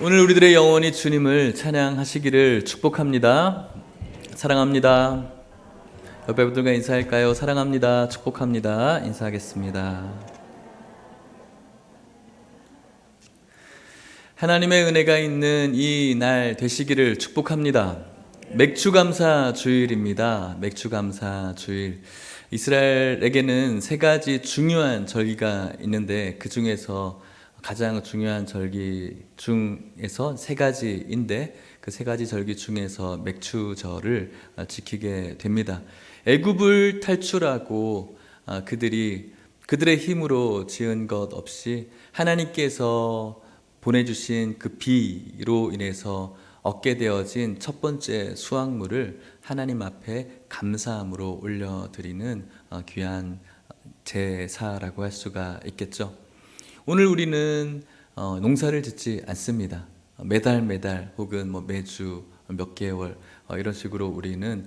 오늘 우리들의 영혼이 주님을 찬양하시기를 축복합니다. 사랑합니다. 옆에 분들과 인사할까요? 사랑합니다. 축복합니다. 인사하겠습니다. 하나님의 은혜가 있는 이 날 되시기를 축복합니다. 맥주감사 주일입니다. 맥주감사 주일. 이스라엘에게는 세 가지 중요한 절기가 있는데 그 중에서 가장 중요한 절기 중에서 세 가지인데 그 세 가지 절기 중에서 맥주절을 지키게 됩니다. 애굽을 탈출하고 그들의 힘으로 지은 것 없이 하나님께서 보내주신 그 비로 인해서 얻게 되어진 첫 번째 수확물을 하나님 앞에 감사함으로 올려드리는 귀한 제사라고 할 수가 있겠죠. 오늘 우리는 농사를 짓지 않습니다. 매달 혹은 매주 몇 개월 이런 식으로 우리는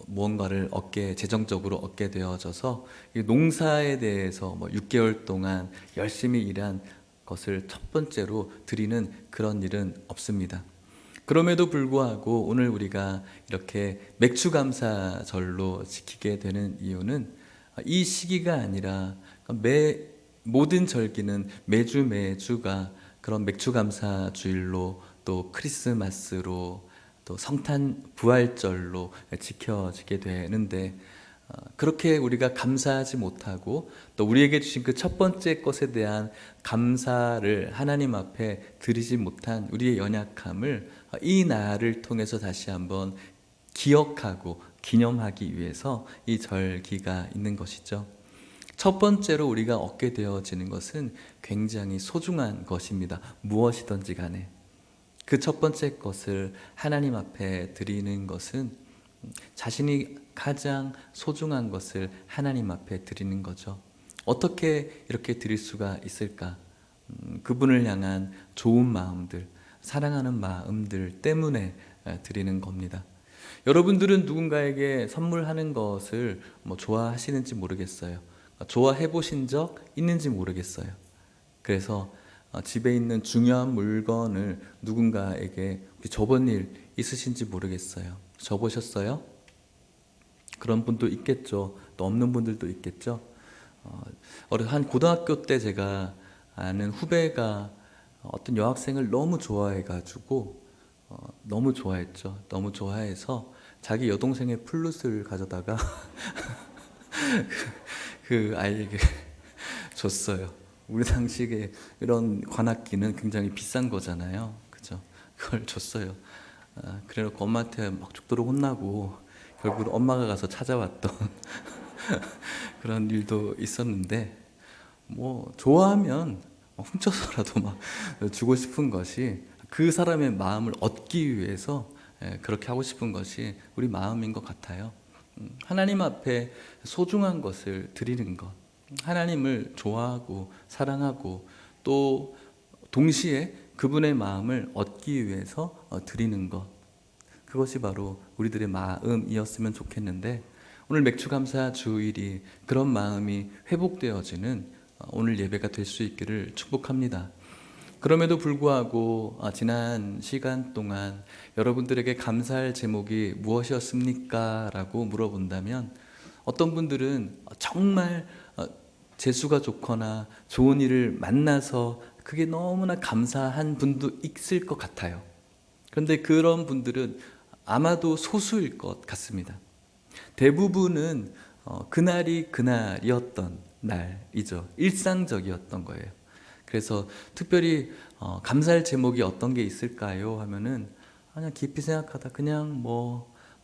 무언가를 재정적으로 얻게 되어져서 이 농사에 대해서 6개월 동안 열심히 일한 것을 첫 번째로 드리는 그런 일은 없습니다. 그럼에도 불구하고 오늘 우리가 이렇게 맥주감사절로 지키게 되는 이유는 이 시기가 아니라 모든 절기는 매주가 그런 맥주감사 주일로 또 크리스마스로 또 성탄 부활절로 지켜지게 되는데 그렇게 우리가 감사하지 못하고 또 우리에게 주신 그 첫 번째 것에 대한 감사를 하나님 앞에 드리지 못한 우리의 연약함을 이 날을 통해서 다시 한번 기억하고 기념하기 위해서 이 절기가 있는 것이죠. 첫 번째로 우리가 얻게 되어지는 것은 굉장히 소중한 것입니다. 무엇이든지 간에 그 첫 번째 것을 하나님 앞에 드리는 것은 자신이 가장 소중한 것을 하나님 앞에 드리는 거죠. 어떻게 이렇게 드릴 수가 있을까? 그분을 향한 좋은 마음들, 사랑하는 마음들 때문에 드리는 겁니다. 여러분들은 누군가에게 선물하는 것을 좋아하시는지 모르겠어요. 좋아해 보신 적 있는지 모르겠어요. 그래서 집에 있는 중요한 물건을 누군가에게 줘본 일 있으신지 모르겠어요. 줘보셨어요? 그런 분도 있겠죠. 또 없는 분들도 있겠죠. 한 고등학교 때 제가 아는 후배가 어떤 여학생을 너무 좋아해가지고 너무 좋아했죠. 너무 좋아해서 자기 여동생의 플룻을 가져다가 그 아이에게 줬어요. 우리 당시에 이런 관악기는 굉장히 비싼 거잖아요. 그죠? 그걸 줬어요. 그래놓고 엄마한테 막 죽도록 혼나고 결국 엄마가 가서 찾아왔던 그런 일도 있었는데 좋아하면 훔쳐서라도 막 주고 싶은 것이 그 사람의 마음을 얻기 위해서 그렇게 하고 싶은 것이 우리 마음인 것 같아요. 하나님 앞에 소중한 것을 드리는 것, 하나님을 좋아하고 사랑하고 또 동시에 그분의 마음을 얻기 위해서 드리는 것, 그것이 바로 우리들의 마음이었으면 좋겠는데 오늘 맥주감사 주일이 그런 마음이 회복되어지는 오늘 예배가 될 수 있기를 축복합니다. 그럼에도 불구하고 지난 시간 동안 여러분들에게 감사할 제목이 무엇이었습니까? 라고 물어본다면 어떤 분들은 정말 재수가 좋거나 좋은 일을 만나서 그게 너무나 감사한 분도 있을 것 같아요. 그런데 그런 분들은 아마도 소수일 것 같습니다. 대부분은 그날이 그날이었던 날이죠. 일상적이었던 거예요. 그래서 특별히 감사할 제목이 어떤 게 있을까요? 하면은 그냥 깊이 생각하다 그냥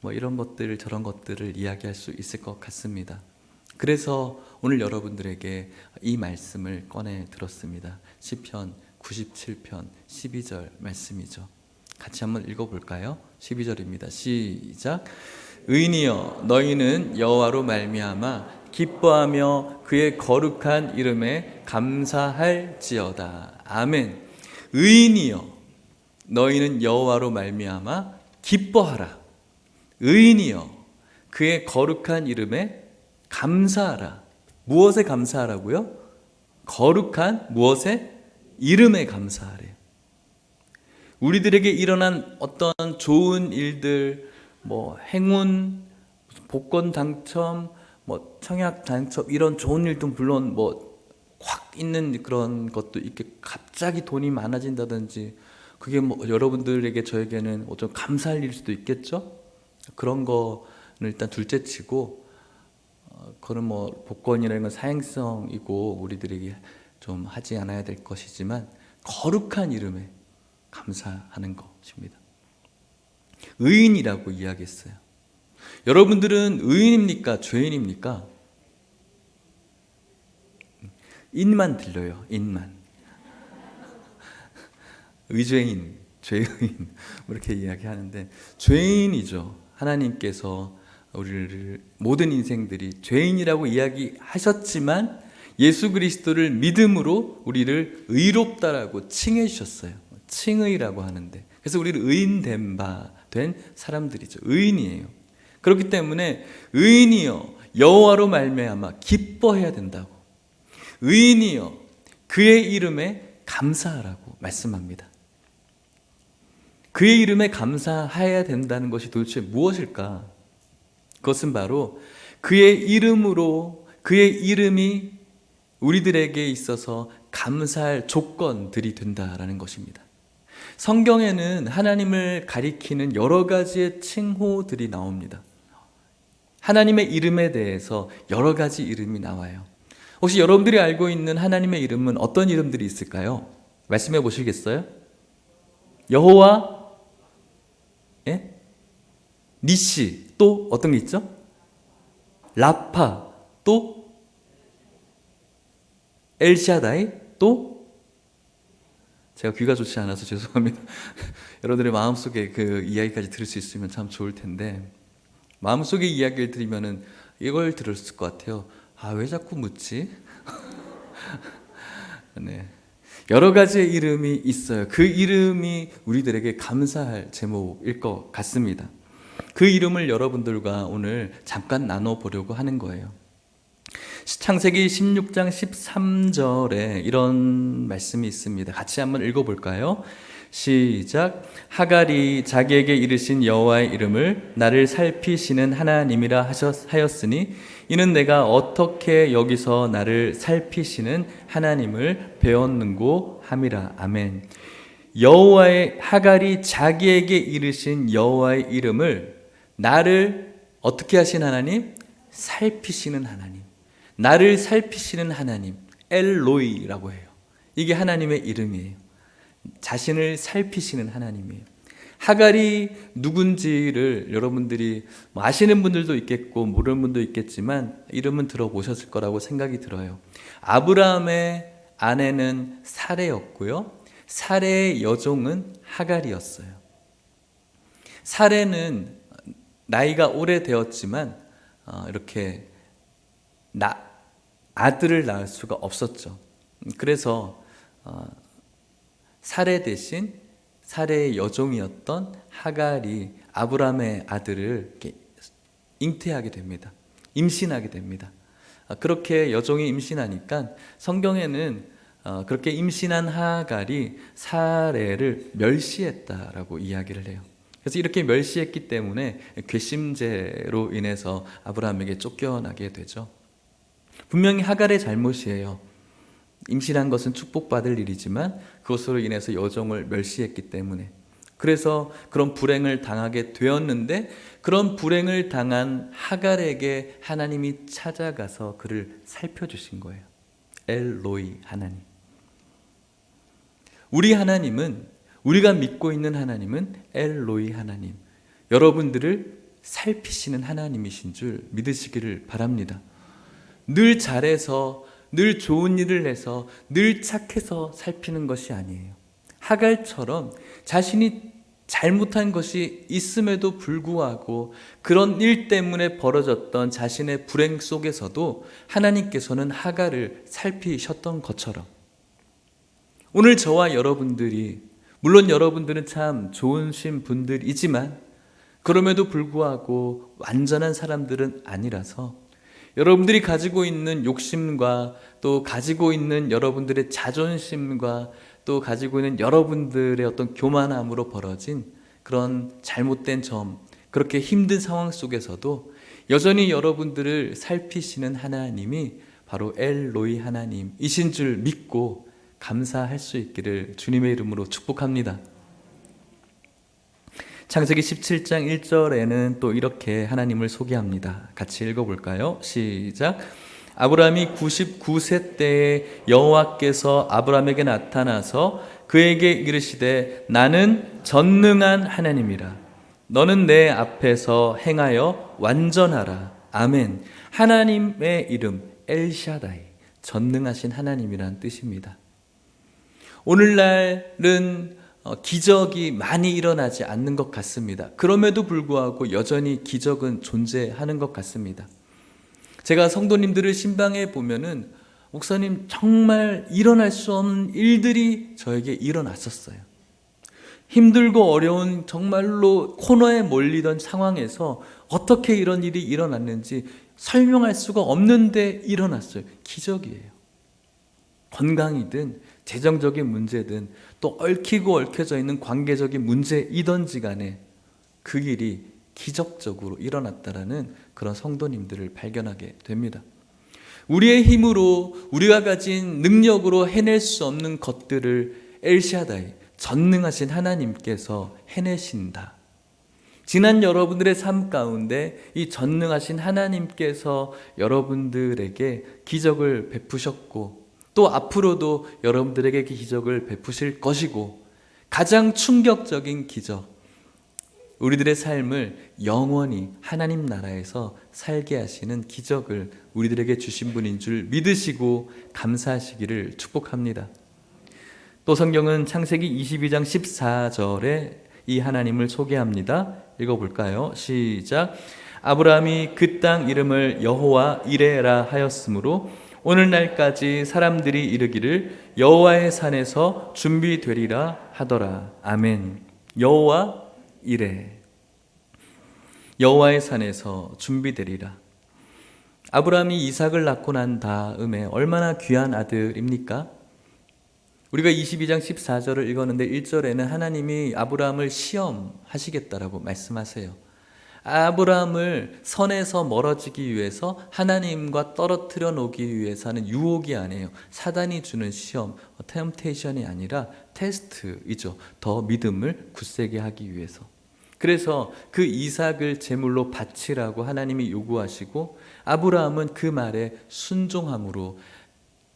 이런 것들 저런 것들을 이야기할 수 있을 것 같습니다. 그래서 오늘 여러분들에게 이 말씀을 꺼내 들었습니다. 시편 97편 12절 말씀이죠. 같이 한번 읽어볼까요? 12절입니다. 시작. 의인이여 너희는 여호와로 말미암아 기뻐하며 그의 거룩한 이름에 감사할지어다. 아멘. 의인이여 너희는 여호와로 말미암아 기뻐하라. 의인이여 그의 거룩한 이름에 감사하라. 무엇에 감사하라고요? 거룩한 무엇에? 이름에 감사하래요. 우리들에게 일어난 어떤 좋은 일들, 뭐 행운, 복권 당첨, 뭐 청약 당첨 이런 좋은 일도 물론 뭐 확 있는 그런 것도 이렇게 갑자기 돈이 많아진다든지 그게 뭐 여러분들에게 저에게는 좀 감사할 일일 수도 있겠죠. 그런 거는 일단 둘째치고 그런 뭐 복권이라는 건 사행성이고 우리들에게 좀 하지 않아야 될 것이지만 거룩한 이름에 감사하는 것입니다. 의인이라고 이야기했어요. 여러분들은 의인입니까? 죄인입니까? 인만 들려요. 인만. 의죄인, 죄인 이렇게 이야기하는데 죄인이죠. 하나님께서 우리를 모든 인생들이 죄인이라고 이야기하셨지만 예수 그리스도를 믿음으로 우리를 의롭다라고 칭해 주셨어요. 칭의라고 하는데 그래서 우리를 의인된 바 된 사람들이죠. 의인이에요. 그렇기 때문에 의인이여 여호와로 말미암아 기뻐해야 된다고. 의인이여 그의 이름에 감사하라고 말씀합니다. 그의 이름에 감사해야 된다는 것이 도대체 무엇일까? 그것은 바로 그의 이름으로 그의 이름이 우리들에게 있어서 감사할 조건들이 된다라는 것입니다. 성경에는 하나님을 가리키는 여러 가지의 칭호들이 나옵니다. 하나님의 이름에 대해서 여러 가지 이름이 나와요. 혹시 여러분들이 알고 있는 하나님의 이름은 어떤 이름들이 있을까요? 말씀해 보시겠어요? 여호와, 예? 니시, 또 어떤 게 있죠? 라파, 또 엘샤다이, 또 제가 귀가 좋지 않아서 죄송합니다. 여러분들의 마음속에 그 이야기까지 들을 수 있으면 참 좋을 텐데 마음속의 이야기를 들으면은 이걸 들었을 것 같아요. 아, 왜 자꾸 묻지? 네. 여러 가지의 이름이 있어요. 그 이름이 우리들에게 감사할 제목일 것 같습니다. 그 이름을 여러분들과 오늘 잠깐 나눠보려고 하는 거예요. 창세기 16장 13절에 이런 말씀이 있습니다. 같이 한번 읽어볼까요? 시작. 하갈이 자기에게 이르신 여호와의 이름을 나를 살피시는 하나님이라 하였으니 이는 내가 어떻게 여기서 나를 살피시는 하나님을 배웠는고 함이라. 아멘. 여호와의 하갈이 자기에게 이르신 여호와의 이름을 나를 어떻게 하신 하나님? 살피시는 하나님. 나를 살피시는 하나님, 엘로이라고 해요. 이게 하나님의 이름이에요. 자신을 살피시는 하나님이에요. 하갈이 누군지를 여러분들이 아시는 분들도 있겠고 모르는 분도 있겠지만 이름은 들어보셨을 거라고 생각이 들어요. 아브라함의 아내는 사레였고요. 사레의 여종은 하갈이었어요. 사레는 나이가 오래되었지만 이렇게 아들을 낳을 수가 없었죠. 그래서 사레 대신 사레의 여종이었던 하갈이 아브라함의 아들을 이렇게 잉태하게 됩니다. 임신하게 됩니다. 그렇게 여종이 임신하니까 성경에는 그렇게 임신한 하갈이 사레를 멸시했다라고 이야기를 해요. 그래서 이렇게 멸시했기 때문에 괘씸죄로 인해서 아브라함에게 쫓겨나게 되죠. 분명히 하갈의 잘못이에요. 임신한 것은 축복받을 일이지만 그것으로 인해서 여종을 멸시했기 때문에 그래서 그런 불행을 당하게 되었는데 그런 불행을 당한 하갈에게 하나님이 찾아가서 그를 살펴주신 거예요. 엘로이 하나님. 우리 하나님은 우리가 믿고 있는 하나님은 엘로이 하나님. 여러분들을 살피시는 하나님이신 줄 믿으시기를 바랍니다. 늘 잘해서 늘 좋은 일을 해서 늘 착해서 살피는 것이 아니에요. 하갈처럼 자신이 잘못한 것이 있음에도 불구하고 그런 일 때문에 벌어졌던 자신의 불행 속에서도 하나님께서는 하갈을 살피셨던 것처럼 오늘 저와 여러분들이 물론 여러분들은 참 좋으신 분들이지만 그럼에도 불구하고 완전한 사람들은 아니라서 여러분들이 가지고 있는 욕심과 또 가지고 있는 여러분들의 자존심과 또 가지고 있는 여러분들의 어떤 교만함으로 벌어진 그런 잘못된 점, 그렇게 힘든 상황 속에서도 여전히 여러분들을 살피시는 하나님이 바로 엘로이 하나님이신 줄 믿고 감사할 수 있기를 주님의 이름으로 축복합니다. 창세기 17장 1절에는 또 이렇게 하나님을 소개합니다. 같이 읽어볼까요? 시작. 아브라함이 99세 때에 여호와께서 아브라함에게 나타나서 그에게 이르시되 나는 전능한 하나님이라. 너는 내 앞에서 행하여 완전하라. 아멘. 하나님의 이름 엘샤다이, 전능하신 하나님이란 뜻입니다. 오늘날은 기적이 많이 일어나지 않는 것 같습니다. 그럼에도 불구하고 여전히 기적은 존재하는 것 같습니다. 제가 성도님들을 신방해 보면은 목사님 정말 일어날 수 없는 일들이 저에게 일어났었어요. 힘들고 어려운 정말로 코너에 몰리던 상황에서 어떻게 이런 일이 일어났는지 설명할 수가 없는데 일어났어요. 기적이에요. 건강이든 재정적인 문제든 또 얽히고 얽혀져 있는 관계적인 문제이든지 간에 그 일이 기적적으로 일어났다라는 그런 성도님들을 발견하게 됩니다. 우리의 힘으로 우리가 가진 능력으로 해낼 수 없는 것들을 엘샤다이, 전능하신 하나님께서 해내신다. 지난 여러분들의 삶 가운데 이 전능하신 하나님께서 여러분들에게 기적을 베푸셨고 또 앞으로도 여러분들에게 기적을 베푸실 것이고, 가장 충격적인 기적, 우리들의 삶을 영원히 하나님 나라에서 살게 하시는 기적을 우리들에게 주신 분인 줄 믿으시고 감사하시기를 축복합니다. 또 성경은 창세기 22장 14절에 이 하나님을 소개합니다. 읽어볼까요? 시작. 아브라함이 그 땅 이름을 여호와 이레라 하였으므로 오늘날까지 사람들이 이르기를 여호와의 산에서 준비되리라 하더라. 아멘. 여호와 이레, 여호와의 산에서 준비되리라. 아브라함이 이삭을 낳고 난 다음에 얼마나 귀한 아들입니까? 우리가 22장 14절을 읽었는데 1절에는 하나님이 아브라함을 시험하시겠다라고 말씀하세요. 아브라함을 선에서 멀어지기 위해서 하나님과 떨어뜨려 놓기 위해서 하는 유혹이 아니에요. 사단이 주는 시험, 템테이션이 아니라 테스트이죠. 더 믿음을 굳세게 하기 위해서. 그래서 그 이삭을 제물로 바치라고 하나님이 요구하시고 아브라함은 그 말에 순종함으로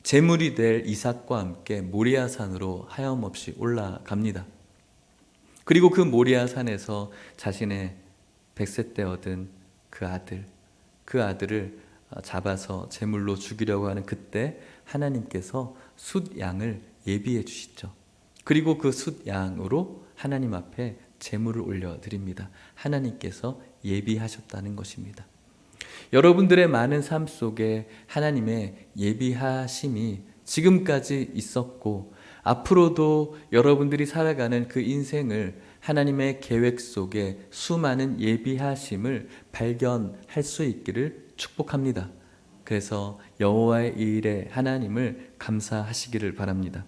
제물이 될 이삭과 함께 모리아산으로 하염없이 올라갑니다. 그리고 그 모리아산에서 자신의 100세 때 얻은 그 아들을 잡아서 제물로 죽이려고 하는 그때 하나님께서 숫양을 예비해 주시죠. 그리고 그 숫양으로 하나님 앞에 제물을 올려드립니다. 하나님께서 예비하셨다는 것입니다. 여러분들의 많은 삶 속에 하나님의 예비하심이 지금까지 있었고 앞으로도 여러분들이 살아가는 그 인생을 하나님의 계획 속에 수많은 예비하심을 발견할 수 있기를 축복합니다. 그래서 여호와의 일에 하나님을 감사하시기를 바랍니다.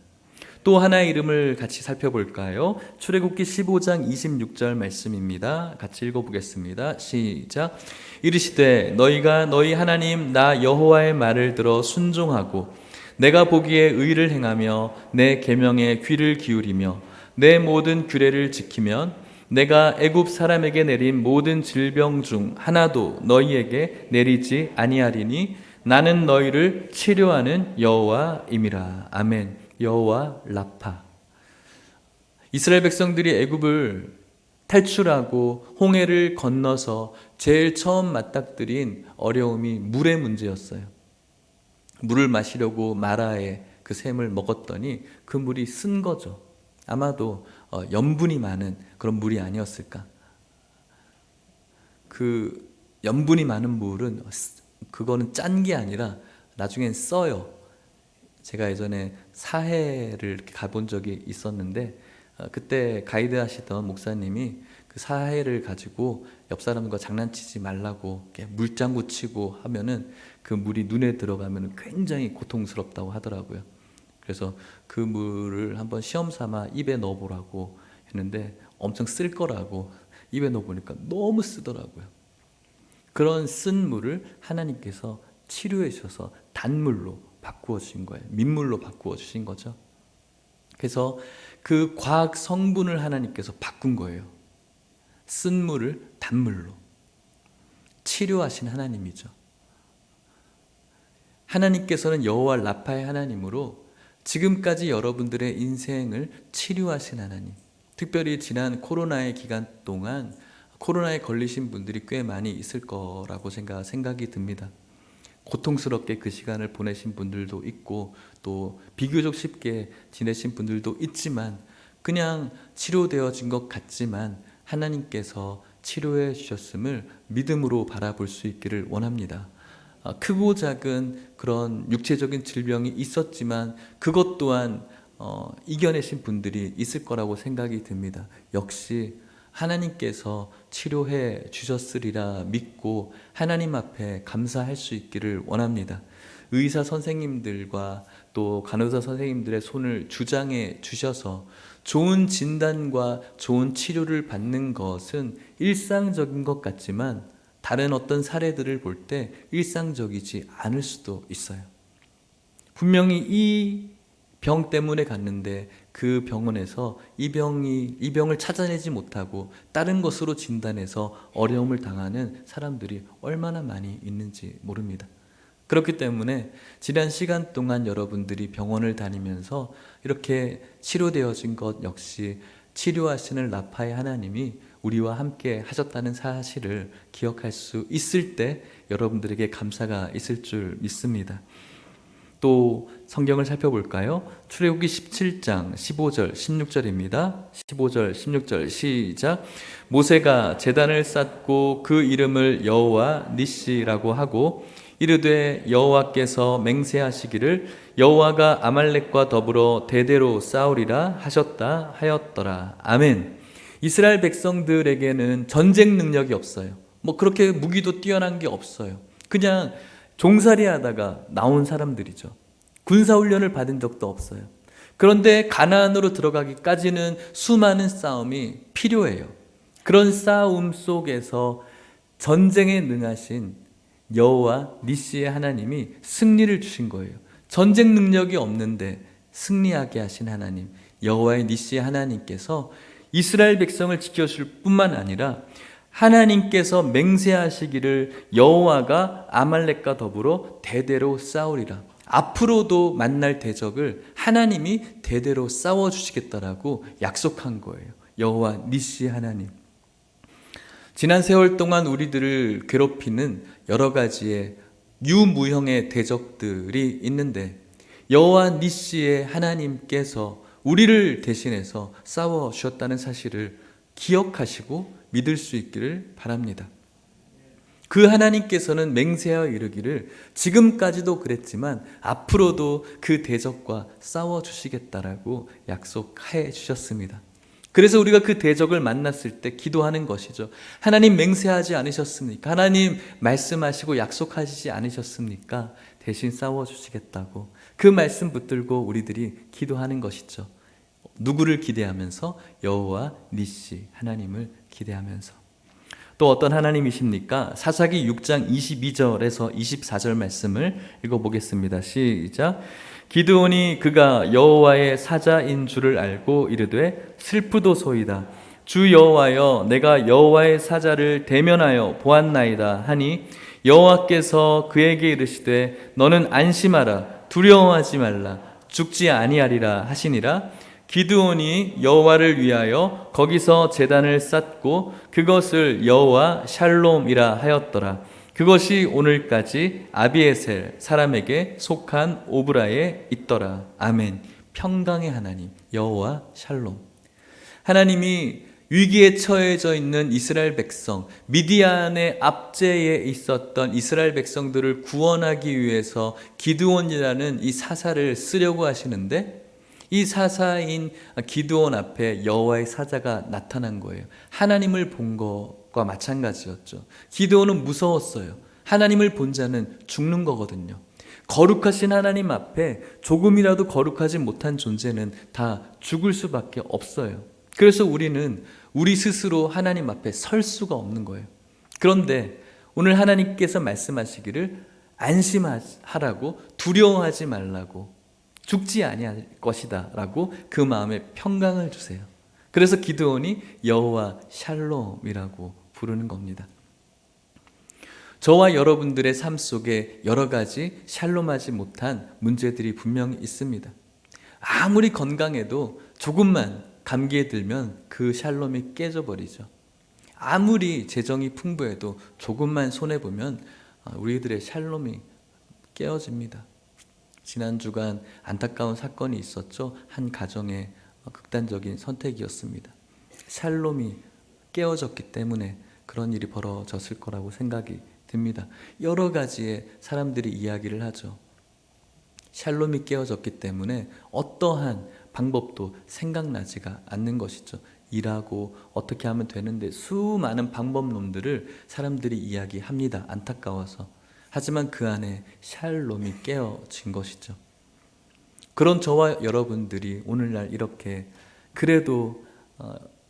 또 하나의 이름을 같이 살펴볼까요? 출애굽기 15장 26절 말씀입니다. 같이 읽어보겠습니다. 시작. 이르시되 너희가 너희 하나님 나 여호와의 말을 들어 순종하고 내가 보기에 의를 행하며 내 계명에 귀를 기울이며 내 모든 규례를 지키면 내가 애굽 사람에게 내린 모든 질병 중 하나도 너희에게 내리지 아니하리니 나는 너희를 치료하는 여호와임이라. 아멘. 여호와 라파. 이스라엘 백성들이 애굽을 탈출하고 홍해를 건너서 제일 처음 맞닥뜨린 어려움이 물의 문제였어요. 물을 마시려고 마라의 그 샘을 먹었더니 그 물이 쓴 거죠. 아마도 염분이 많은 그런 물이 아니었을까. 그 염분이 많은 물은 그거는 짠 게 아니라 나중엔 써요. 제가 예전에 사해를 가본 적이 있었는데 그때 가이드 하시던 목사님이 그 사해를 가지고 옆 사람과 장난치지 말라고 이렇게 물장구 치고 하면은 그 물이 눈에 들어가면 굉장히 고통스럽다고 하더라고요. 그래서 그 물을 한번 시험 삼아 입에 넣어보라고 했는데 엄청 쓸 거라고 입에 넣어보니까 너무 쓰더라고요. 그런 쓴 물을 하나님께서 치료해 주셔서 단물로 바꾸어 주신 거예요. 민물로 바꾸어 주신 거죠. 그래서 그 과학 성분을 하나님께서 바꾼 거예요. 쓴 물을 단물로. 치료하신 하나님이죠. 하나님께서는 여호와 라파의 하나님으로 지금까지 여러분들의 인생을 치료하신 하나님. 특별히 지난 코로나의 기간 동안 코로나에 걸리신 분들이 꽤 많이 있을 거라고 생각이 듭니다. 고통스럽게 그 시간을 보내신 분들도 있고 또 비교적 쉽게 지내신 분들도 있지만 그냥 치료되어진 것 같지만 하나님께서 치료해 주셨음을 믿음으로 바라볼 수 있기를 원합니다. 크고 작은 그런 육체적인 질병이 있었지만 그것 또한 이겨내신 분들이 있을 거라고 생각이 듭니다. 역시 하나님께서 치료해 주셨으리라 믿고 하나님 앞에 감사할 수 있기를 원합니다. 의사 선생님들과 또 간호사 선생님들의 손을 주장해 주셔서 좋은 진단과 좋은 치료를 받는 것은 일상적인 것 같지만 다른 어떤 사례들을 볼 때 일상적이지 않을 수도 있어요. 분명히 이 병 때문에 갔는데 그 병원에서 이 병을 찾아내지 못하고 다른 것으로 진단해서 어려움을 당하는 사람들이 얼마나 많이 있는지 모릅니다. 그렇기 때문에 지난 시간 동안 여러분들이 병원을 다니면서 이렇게 치료되어진 것 역시 치료하시는 라파의 하나님이 우리와 함께 하셨다는 사실을 기억할 수 있을 때 여러분들에게 감사가 있을 줄 믿습니다. 또 성경을 살펴볼까요? 출애굽기 17장 15절 16절입니다. 15절 16절 시작. 모세가 제단을 쌓고 그 이름을 여호와 니시라고 하고 이르되 여호와께서 맹세하시기를 여호와가 아말렉과 더불어 대대로 싸우리라 하셨다 하였더라. 아멘. 이스라엘 백성들에게는 전쟁 능력이 없어요. 그렇게 무기도 뛰어난 게 없어요. 그냥 종살이 하다가 나온 사람들이죠. 군사훈련을 받은 적도 없어요. 그런데 가나안으로 들어가기까지는 수많은 싸움이 필요해요. 그런 싸움 속에서 전쟁에 능하신 여호와 니시의 하나님이 승리를 주신 거예요. 전쟁 능력이 없는데 승리하게 하신 하나님, 여호와의 니시의 하나님께서 이스라엘 백성을 지켜줄 뿐만 아니라 하나님께서 맹세하시기를 여호와가 아말렉과 더불어 대대로 싸우리라. 앞으로도 만날 대적을 하나님이 대대로 싸워주시겠다라고 약속한 거예요. 여호와 니시 하나님. 지난 세월 동안 우리들을 괴롭히는 여러 가지의 유무형의 대적들이 있는데 여호와 니시의 하나님께서 우리를 대신해서 싸워주셨다는 사실을 기억하시고 믿을 수 있기를 바랍니다. 그 하나님께서는 맹세하여 이르기를 지금까지도 그랬지만 앞으로도 그 대적과 싸워주시겠다라고 약속해 주셨습니다. 그래서 우리가 그 대적을 만났을 때 기도하는 것이죠. 하나님 맹세하지 않으셨습니까? 하나님 말씀하시고 약속하시지 않으셨습니까? 대신 싸워주시겠다고 그 말씀 붙들고 우리들이 기도하는 것이죠. 누구를 기대하면서? 여호와 니시 하나님을 기대하면서. 또 어떤 하나님이십니까? 사사기 6장 22절에서 24절 말씀을 읽어보겠습니다. 시작. 기드온이 그가 여호와의 사자인 줄을 알고 이르되 슬프도소이다. 주 여호와여, 내가 여호와의 사자를 대면하여 보았나이다 하니 여호와께서 그에게 이르시되 너는 안심하라, 두려워하지 말라, 죽지 아니하리라 하시니라. 기드온이 여호와를 위하여 거기서 제단을 쌓고 그것을 여호와 샬롬이라 하였더라. 그것이 오늘까지 아비에셀 사람에게 속한 오브라에 있더라. 아멘. 평강의 하나님 여호와 샬롬. 하나님이 위기에 처해져 있는 이스라엘 백성, 미디안의 압제에 있었던 이스라엘 백성들을 구원하기 위해서 기드온이라는 이 사사를 쓰려고 하시는데 이 사사인 기드온 앞에 여호와의 사자가 나타난 거예요. 하나님을 본 것과 마찬가지였죠. 기드온은 무서웠어요. 하나님을 본 자는 죽는 거거든요. 거룩하신 하나님 앞에 조금이라도 거룩하지 못한 존재는 다 죽을 수밖에 없어요. 그래서 우리는 우리 스스로 하나님 앞에 설 수가 없는 거예요. 그런데 오늘 하나님께서 말씀하시기를 안심하라고, 두려워하지 말라고, 죽지 아니할 것이다 라고 그 마음에 평강을 주세요. 그래서 기드온이 여호와 샬롬이라고 부르는 겁니다. 저와 여러분들의 삶 속에 여러 가지 샬롬하지 못한 문제들이 분명히 있습니다. 아무리 건강해도 조금만 감기에 들면 그 샬롬이 깨져버리죠. 아무리 재정이 풍부해도 조금만 손해보면 우리들의 샬롬이 깨어집니다. 지난 주간 안타까운 사건이 있었죠. 한 가정의 극단적인 선택이었습니다. 샬롬이 깨어졌기 때문에 그런 일이 벌어졌을 거라고 생각이 듭니다. 여러 가지의 사람들이 이야기를 하죠. 샬롬이 깨어졌기 때문에 어떠한 방법도 생각나지가 않는 것이죠. 일하고 어떻게 하면 되는데 수많은 방법론들을 사람들이 이야기합니다. 안타까워서. 하지만 그 안에 샬롬이 깨어진 것이죠. 그런 저와 여러분들이 오늘날 이렇게 그래도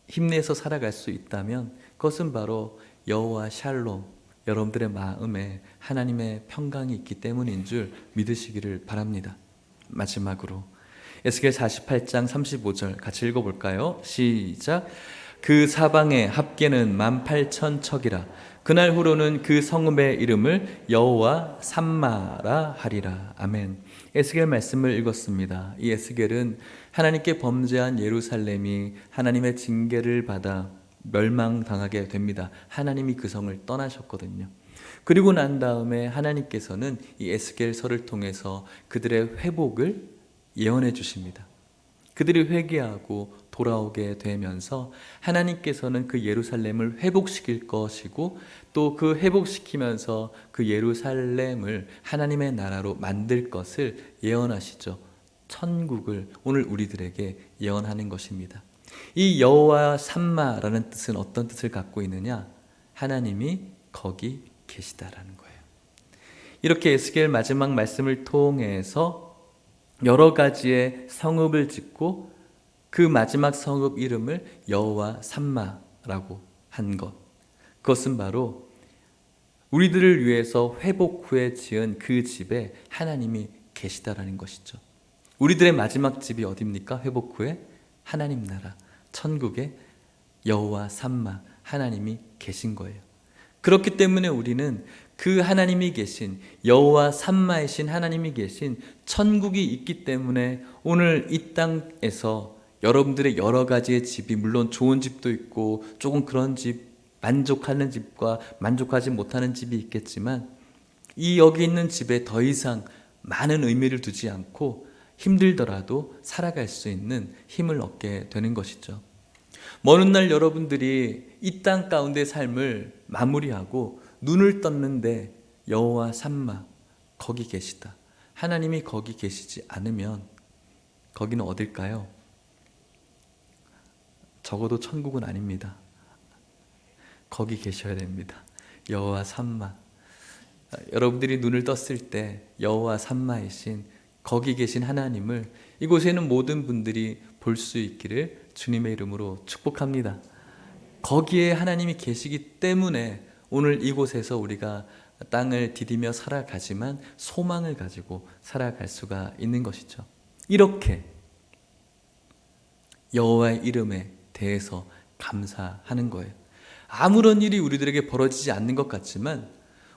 힘내서 살아갈 수 있다면 그것은 바로 여호와 샬롬, 여러분들의 마음에 하나님의 평강이 있기 때문인 줄 믿으시기를 바랍니다. 마지막으로 에스겔 48장 35절 같이 읽어볼까요? 시작. 그 사방의 합계는 18,000척이라. 그날 후로는 그 성읍의 이름을 여호와 삼마라 하리라. 아멘. 에스겔 말씀을 읽었습니다. 이 에스겔은 하나님께 범죄한 예루살렘이 하나님의 징계를 받아 멸망당하게 됩니다. 하나님이 그 성을 떠나셨거든요. 그리고 난 다음에 하나님께서는 이 에스겔서를 통해서 그들의 회복을 예언해 주십니다. 그들이 회개하고 돌아오게 되면서 하나님께서는 그 예루살렘을 회복시킬 것이고 또 그 회복시키면서 그 예루살렘을 하나님의 나라로 만들 것을 예언하시죠. 천국을 오늘 우리들에게 예언하는 것입니다. 이 여호와 삼마라는 뜻은 어떤 뜻을 갖고 있느냐? 하나님이 거기 계시다라는 거예요. 이렇게 에스겔 마지막 말씀을 통해서 여러 가지의 성읍을 짓고 그 마지막 성읍 이름을 여호와 삼마라고 한 것, 그것은 바로 우리들을 위해서 회복 후에 지은 그 집에 하나님이 계시다라는 것이죠. 우리들의 마지막 집이 어디입니까? 회복 후에 하나님 나라, 천국에 여호와 삼마, 하나님이 계신 거예요. 그렇기 때문에 우리는 그 하나님이 계신 여호와 삼마이신 하나님이 계신 천국이 있기 때문에 오늘 이 땅에서 여러분들의 여러 가지의 집이 물론 좋은 집도 있고 조금 그런 집, 만족하는 집과 만족하지 못하는 집이 있겠지만 이 여기 있는 집에 더 이상 많은 의미를 두지 않고 힘들더라도 살아갈 수 있는 힘을 얻게 되는 것이죠. 먼 훗날 여러분들이 이 땅 가운데 삶을 마무리하고 눈을 떴는데 여호와 삼마 거기 계시다. 하나님이 거기 계시지 않으면 거기는 어딜까요? 적어도 천국은 아닙니다. 거기 계셔야 됩니다. 여호와 삼마. 여러분들이 눈을 떴을 때 여호와 삼마이신 거기 계신 하나님을 이곳에는 모든 분들이 볼 수 있기를 주님의 이름으로 축복합니다. 거기에 하나님이 계시기 때문에 오늘 이곳에서 우리가 땅을 디디며 살아가지만 소망을 가지고 살아갈 수가 있는 것이죠. 이렇게 여호와의 이름에 대해서 감사하는 거예요. 아무런 일이 우리들에게 벌어지지 않는 것 같지만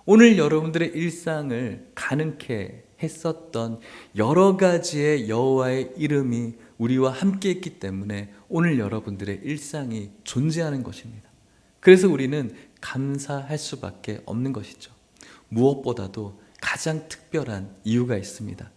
오늘 여러분들의 일상을 가능케 했었던 여러 가지의 여호와의 이름이 우리와 함께 했기 때문에 오늘 여러분들의 일상이 존재하는 것입니다. 그래서 우리는 감사할 수밖에 없는 것이죠. 무엇보다도 가장 특별한 이유가 있습니다.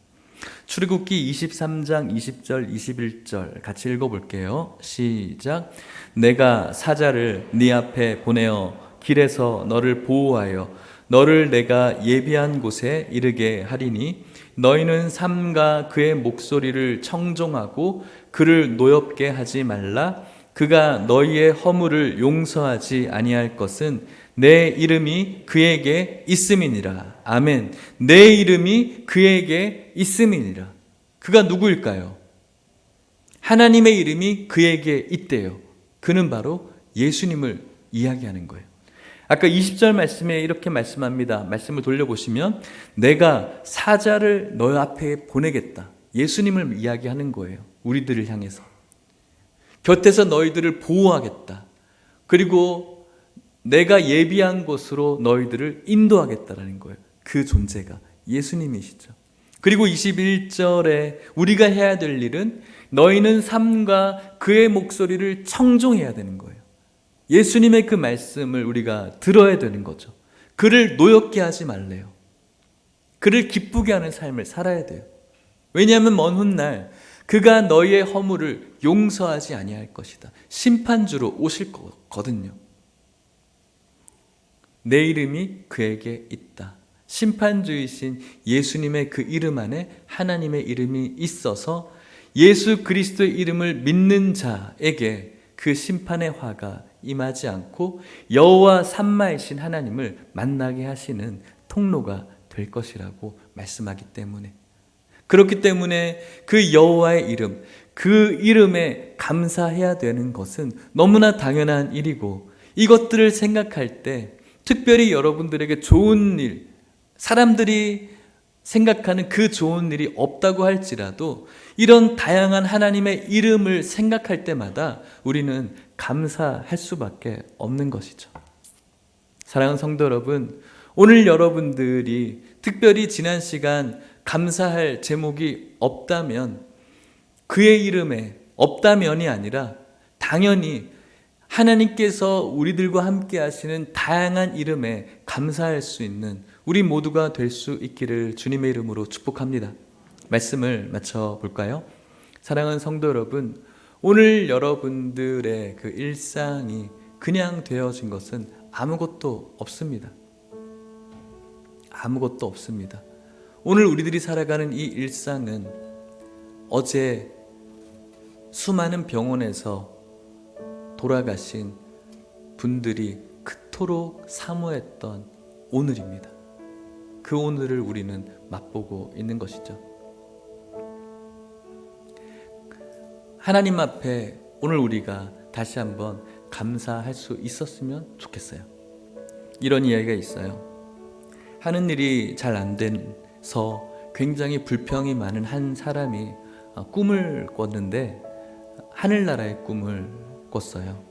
출애굽기 23장 20절 21절 같이 읽어볼게요. 시작. 내가 사자를 네 앞에 보내어 길에서 너를 보호하여 너를 내가 예비한 곳에 이르게 하리니 너희는 삼가 그의 목소리를 청종하고 그를 노엽게 하지 말라. 그가 너희의 허물을 용서하지 아니할 것은 내 이름이 그에게 있음이니라. 아멘. 내 이름이 그에게 있음이니라. 그가 누구일까요? 하나님의 이름이 그에게 있대요. 그는 바로 예수님을 이야기하는 거예요. 아까 20절 말씀에 이렇게 말씀합니다. 말씀을 돌려보시면 내가 사자를 너 앞에 보내겠다. 예수님을 이야기하는 거예요. 우리들을 향해서. 곁에서 너희들을 보호하겠다. 그리고 내가 예비한 곳으로 너희들을 인도하겠다라는 거예요. 그 존재가 예수님이시죠. 그리고 21절에 우리가 해야 될 일은 너희는 삶과 그의 목소리를 청종해야 되는 거예요. 예수님의 그 말씀을 우리가 들어야 되는 거죠. 그를 노엽게 하지 말래요. 그를 기쁘게 하는 삶을 살아야 돼요. 왜냐하면 먼 훗날 그가 너희의 허물을 용서하지 아니할 것이다. 심판주로 오실 거거든요. 내 이름이 그에게 있다. 심판주이신 예수님의 그 이름 안에 하나님의 이름이 있어서 예수 그리스도의 이름을 믿는 자에게 그 심판의 화가 임하지 않고 여호와 삼마이신 하나님을 만나게 하시는 통로가 될 것이라고 말씀하기 때문에, 그렇기 때문에 그 여호와의 이름, 그 이름에 감사해야 되는 것은 너무나 당연한 일이고, 이것들을 생각할 때 특별히 여러분들에게 좋은 일, 사람들이 생각하는 그 좋은 일이 없다고 할지라도 이런 다양한 하나님의 이름을 생각할 때마다 우리는 감사할 수밖에 없는 것이죠. 사랑하는 성도 여러분, 오늘 여러분들이 특별히 지난 시간 감사할 제목이 없다면, 그의 이름에 없다면이 아니라 당연히 하나님께서 우리들과 함께 하시는 다양한 이름에 감사할 수 있는 우리 모두가 될 수 있기를 주님의 이름으로 축복합니다. 말씀을 마쳐 볼까요? 사랑하는 성도 여러분, 오늘 여러분들의 그 일상이 그냥 되어진 것은 아무것도 없습니다. 아무것도 없습니다. 오늘 우리들이 살아가는 이 일상은 어제 수많은 병원에서 돌아가신 분들이 그토록 사모했던 오늘입니다. 그 오늘을 우리는 맛보고 있는 것이죠. 하나님 앞에 오늘 우리가 다시 한번 감사할 수 있었으면 좋겠어요. 이런 이야기가 있어요. 하는 일이 잘 안 돼서 굉장히 불평이 많은 한 사람이 꿈을 꿨는데 하늘나라의 꿈을 꿨어요.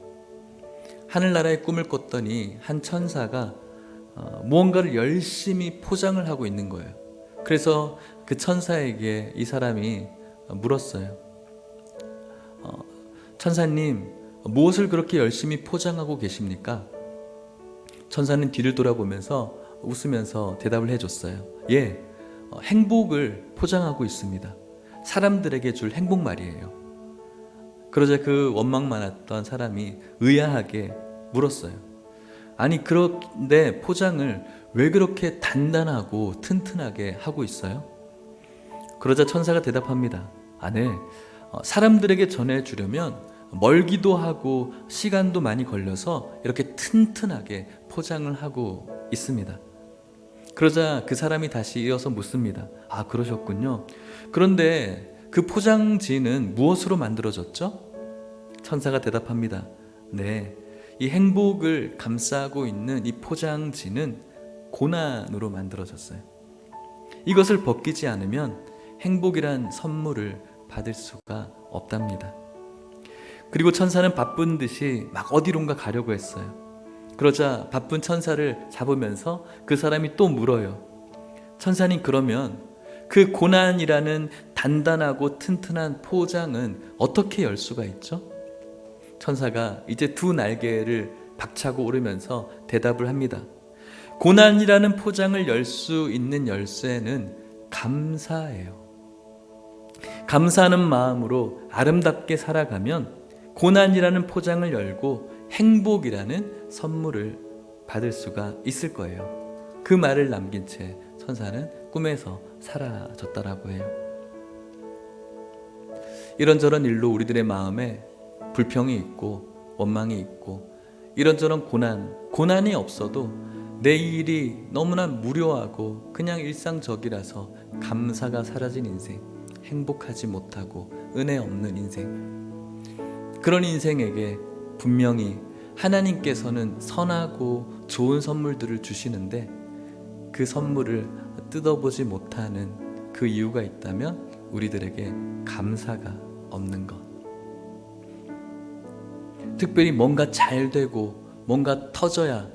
하늘나라의 꿈을 꿨더니 한 천사가 무언가를 열심히 포장을 하고 있는 거예요. 그래서 그 천사에게 이 사람이 물었어요. 천사님, 무엇을 그렇게 열심히 포장하고 계십니까? 천사는 뒤를 돌아보면서 웃으면서 대답을 해줬어요. 예, 행복을 포장하고 있습니다. 사람들에게 줄 행복 말이에요. 그러자 그 원망 많았던 사람이 의아하게 물었어요. 아니, 그런데 포장을 왜 그렇게 단단하고 튼튼하게 하고 있어요? 그러자 천사가 대답합니다. 네, 사람들에게 전해주려면 멀기도 하고 시간도 많이 걸려서 이렇게 튼튼하게 포장을 하고 있습니다. 그러자 그 사람이 다시 이어서 묻습니다. 그러셨군요. 그런데 그 포장지는 무엇으로 만들어졌죠? 천사가 대답합니다. 네, 이 행복을 감싸고 있는 이 포장지는 고난으로 만들어졌어요. 이것을 벗기지 않으면 행복이란 선물을 받을 수가 없답니다. 그리고 천사는 바쁜 듯이 막 어디론가 가려고 했어요. 그러자 바쁜 천사를 잡으면서 그 사람이 또 물어요. 천사님, 그러면 그 고난이라는 단단하고 튼튼한 포장은 어떻게 열 수가 있죠? 천사가 이제 두 날개를 박차고 오르면서 대답을 합니다. 고난이라는 포장을 열 수 있는 열쇠는 감사예요. 감사하는 마음으로 아름답게 살아가면 고난이라는 포장을 열고 행복이라는 선물을 받을 수가 있을 거예요. 그 말을 남긴 채 천사는 꿈에서 사라졌다라고 해요. 이런저런 일로 우리들의 마음에 불평이 있고 원망이 있고 이런저런 고난이 없어도 내일이 너무나 무료하고 그냥 일상적이라서 감사가 사라진 인생, 행복하지 못하고 은혜 없는 인생, 그런 인생에게 분명히 하나님께서는 선하고 좋은 선물들을 주시는데 그 선물을 뜯어보지 못하는 그 이유가 있다면 우리들에게 감사가 없는 것. 특별히 뭔가 잘 되고 뭔가 터져야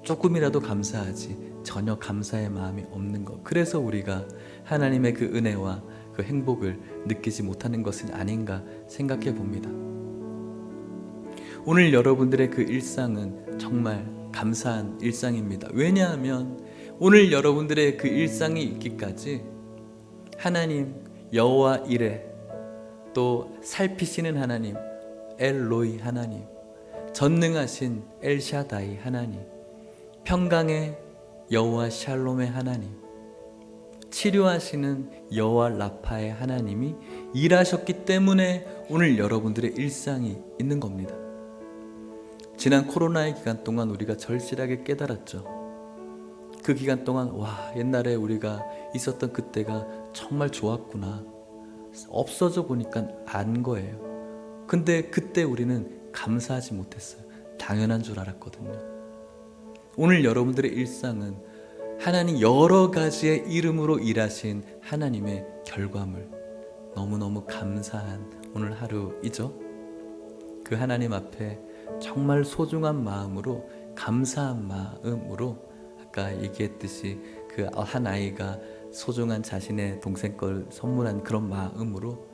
조금이라도 감사하지 전혀 감사의 마음이 없는 것. 그래서 우리가 하나님의 그 은혜와 그 행복을 느끼지 못하는 것은 아닌가 생각해 봅니다. 오늘 여러분들의 그 일상은 정말 감사한 일상입니다. 왜냐하면 오늘 여러분들의 그 일상이 있기까지 하나님 여호와 이레, 또 살피시는 하나님 엘로이 하나님, 전능하신 엘샤다이 하나님, 평강의 여호와 샬롬의 하나님, 치료하시는 여호와 라파의 하나님이 일하셨기 때문에 오늘 여러분들의 일상이 있는 겁니다. 지난 코로나의 기간 동안 우리가 절실하게 깨달았죠. 그 기간 동안 와, 옛날에 우리가 있었던 그때가 정말 좋았구나. 없어져 보니까 안 거예요. 근데 그때 우리는 감사하지 못했어요. 당연한 줄 알았거든요. 오늘 여러분들의 일상은 하나님 여러 가지의 이름으로 일하신 하나님의 결과물, 너무너무 감사한 오늘 하루이죠. 그 하나님 앞에 정말 소중한 마음으로, 감사한 마음으로, 아까 얘기했듯이 그 한 아이가 소중한 자신의 동생 걸 선물한 그런 마음으로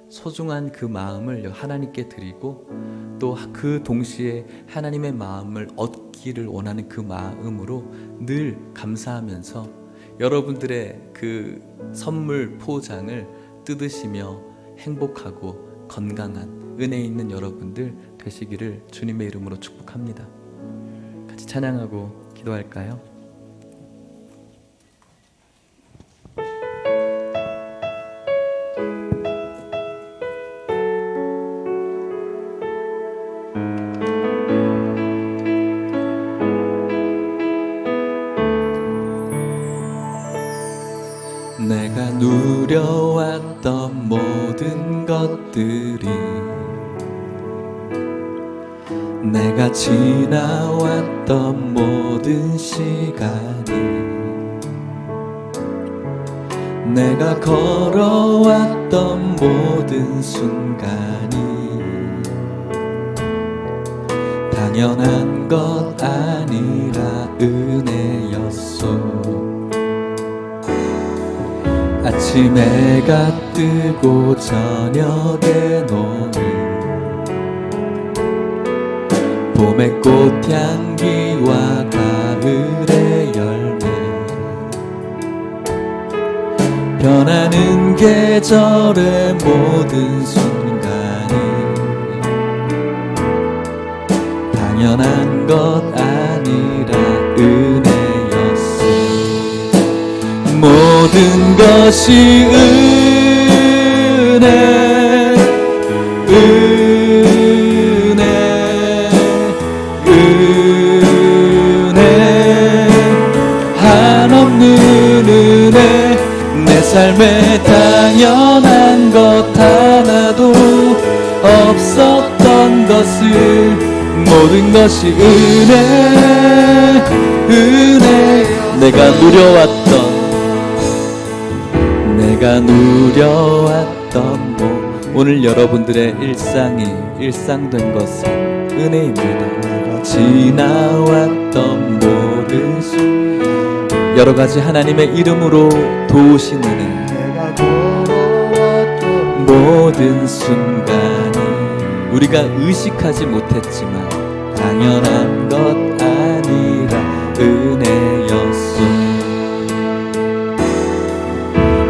소중한 그 마음을 하나님께 드리고, 또 그 동시에 하나님의 마음을 얻기를 원하는 그 마음으로 늘 감사하면서 여러분들의 그 선물 포장을 뜯으시며 행복하고 건강한 은혜 있는 여러분들 되시기를 주님의 이름으로 축복합니다. 같이 찬양하고 기도할까요? 내가 누려왔던 모든 것들이, 내가 지나왔던 모든 시간이, 내가 걸어왔던 모든 순간이 당연한 것 아니라 은혜였소. 아침 해가 뜨고 저녁에 노을, 봄의 꽃향기와 가을의 열매, 변하는 계절의 모든 순간이 당연한 것 아니라 은혜였어. 모든 것이 은혜, 은혜, 은혜, 한없는 은혜. 내 삶에 당연한 것 하나도 없었던 것을, 모든 것이 은혜, 은혜. 내가 누려왔던 오늘 여러분들의 일상된 것은 은혜입니다. 지나왔던 모든 순간, 여러 가지 하나님의 이름으로 도우신 은혜, 모든 순간이 우리가 의식하지 못했지만 당연한 것 아니라 은혜였소.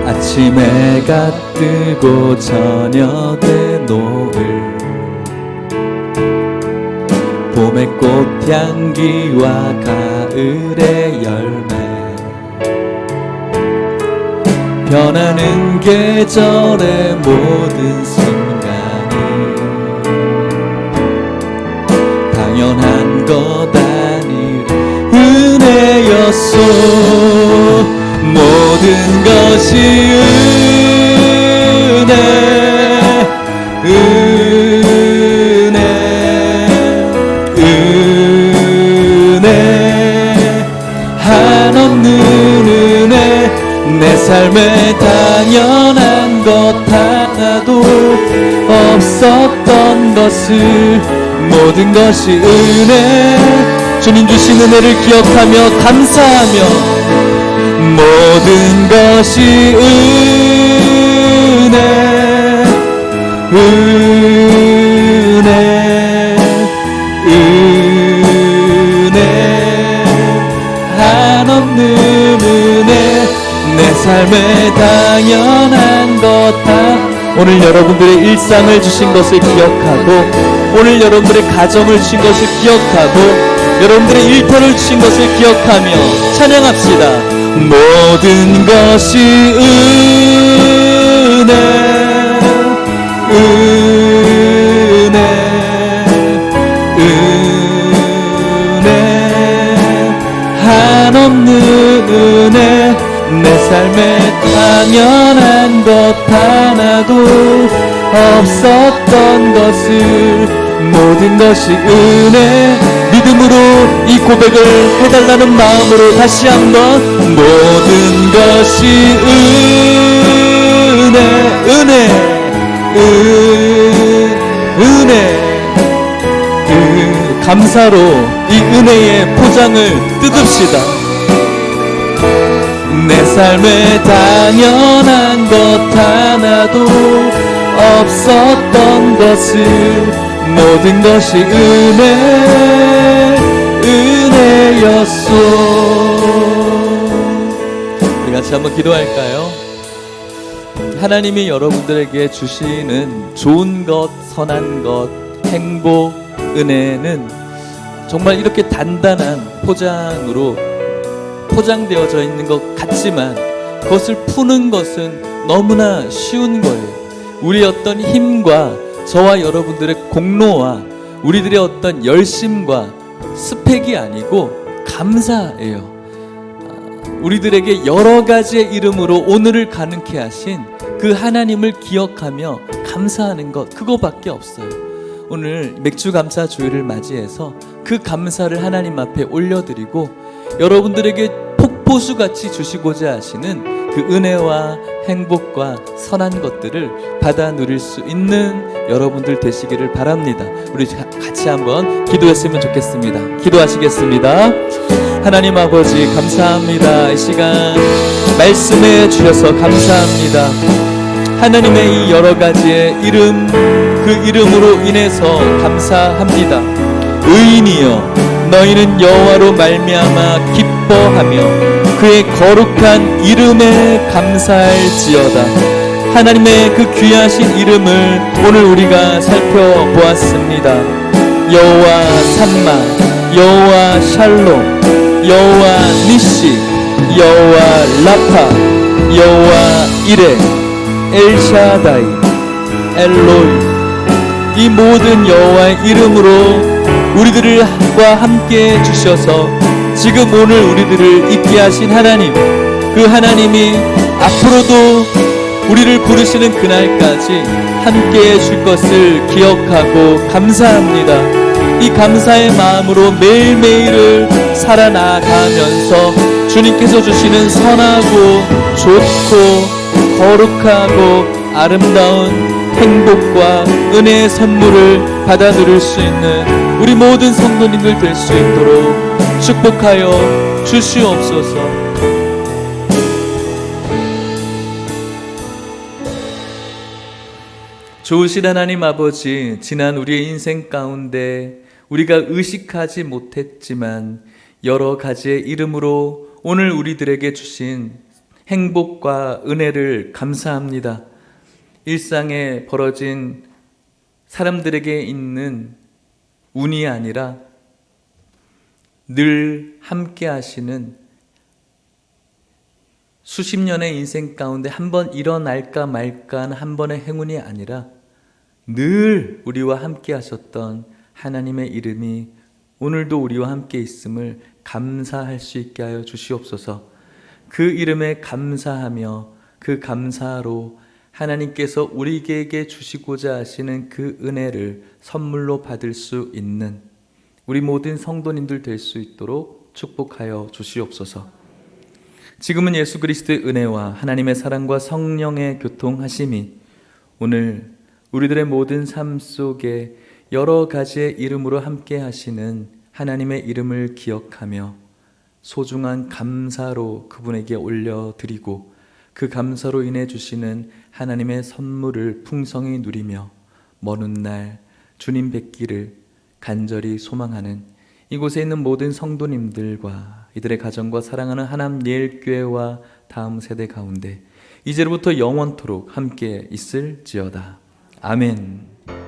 아침 해가 뜨고 저녁에 노을, 봄의 꽃향기와 가을의 열매, 변하는 계절의 모든 순간이 당연한 것 아니라 은혜였소. 모든 것이 은혜, 은혜, 은혜, 한없는 은혜. 내 삶에 당연한 것 하나도 없었던 것을 모든 것이 은혜. 주님 주신 은혜를 기억하며 감사하며 모든 것이 은혜, 은혜, 은혜, 한없는 은혜. 내 삶에 당연한 것 오늘 여러분들의 일상을 주신 것을 기억하고 오늘 여러분들의 가정을 주신 것을 기억하고 여러분들의 일터를 주신 것을 기억하며 찬양합시다. 모든 것이 은혜, 은혜, 은혜, 한없는 은혜. 내 삶에 당연한 것 하나도 없었던 것을 모든 것이 은혜. 믿음으로 이 고백을 해달라는 마음으로 다시 한번 모든 것이 은혜, 은혜, 은혜, 감사로 이 은혜의 포장을 뜯읍시다. 내 삶에 당연한 것 하나도 없었던 것을 모든 것이 은혜, 은혜였소. 우리 같이 한번 기도할까요? 하나님이 여러분들에게 주시는 좋은 것, 선한 것, 행복, 은혜는 정말 이렇게 단단한 포장으로 포장되어져 있는 것 같지만 그것을 푸는 것은 너무나 쉬운 거예요. 우리의 어떤 힘과 저와 여러분들의 공로와 우리들의 어떤 열심과 스펙이 아니고 감사예요. 우리들에게 여러 가지의 이름으로 오늘을 가능케 하신 그 하나님을 기억하며 감사하는 것, 그거밖에 없어요. 오늘 맥주 감사 주일을 맞이해서 그 감사를 하나님 앞에 올려드리고 여러분들에게 폭포수같이 주시고자 하시는 그 은혜와 행복과 선한 것들을 받아 누릴 수 있는 여러분들 되시기를 바랍니다. 우리 같이 한번 기도했으면 좋겠습니다. 기도하시겠습니다. 하나님 아버지 감사합니다. 이 시간 말씀해 주셔서 감사합니다. 하나님의 이 여러 가지의 이름, 그 이름으로 인해서 감사합니다. 의인이여 너희는 여호와로 말미암아 기뻐하며 그의 거룩한 이름에 감사할지어다. 하나님의 그 귀하신 이름을 오늘 우리가 살펴보았습니다. 여호와 삼마, 여호와 샬롬, 여호와 니시, 여호와 라파, 여호와 이레, 엘샤다이, 엘로이. 이 모든 여호와의 이름으로 우리들과 함께 주셔서 지금 오늘 우리들을 있게 하신 하나님, 그 하나님이 앞으로도 우리를 부르시는 그날까지 함께 해줄 것을 기억하고 감사합니다. 이 감사의 마음으로 매일매일을 살아나가면서 주님께서 주시는 선하고 좋고 거룩하고 아름다운 행복과 은혜의 선물을 받아 누릴 수 있는 우리 모든 성도님들 될 수 있도록 축복하여 주시옵소서. 좋으신 하나님 아버지, 지난 우리의 인생 가운데 우리가 의식하지 못했지만 여러 가지의 이름으로 오늘 우리들에게 주신 행복과 은혜를 감사합니다. 일상에 벌어진 사람들에게 있는 운이 아니라 늘 함께 하시는 수십 년의 인생 가운데 한 번 일어날까 말까 하는 한 번의 행운이 아니라 늘 우리와 함께 하셨던 하나님의 이름이 오늘도 우리와 함께 있음을 감사할 수 있게 하여 주시옵소서. 그 이름에 감사하며 그 감사로 하나님께서 우리에게 주시고자 하시는 그 은혜를 선물로 받을 수 있는 우리 모든 성도님들 될 수 있도록 축복하여 주시옵소서. 지금은 예수 그리스도의 은혜와 하나님의 사랑과 성령의 교통하심이 오늘 우리들의 모든 삶 속에 여러 가지의 이름으로 함께 하시는 하나님의 이름을 기억하며 소중한 감사로 그분에게 올려드리고 그 감사로 인해 주시는 하나님의 선물을 풍성히 누리며 먼 훗날 주님 뵙기를 간절히 소망하는 이곳에 있는 모든 성도님들과 이들의 가정과 사랑하는 하남 예일교회와 다음 세대 가운데 이제로부터 영원토록 함께 있을지어다. 아멘.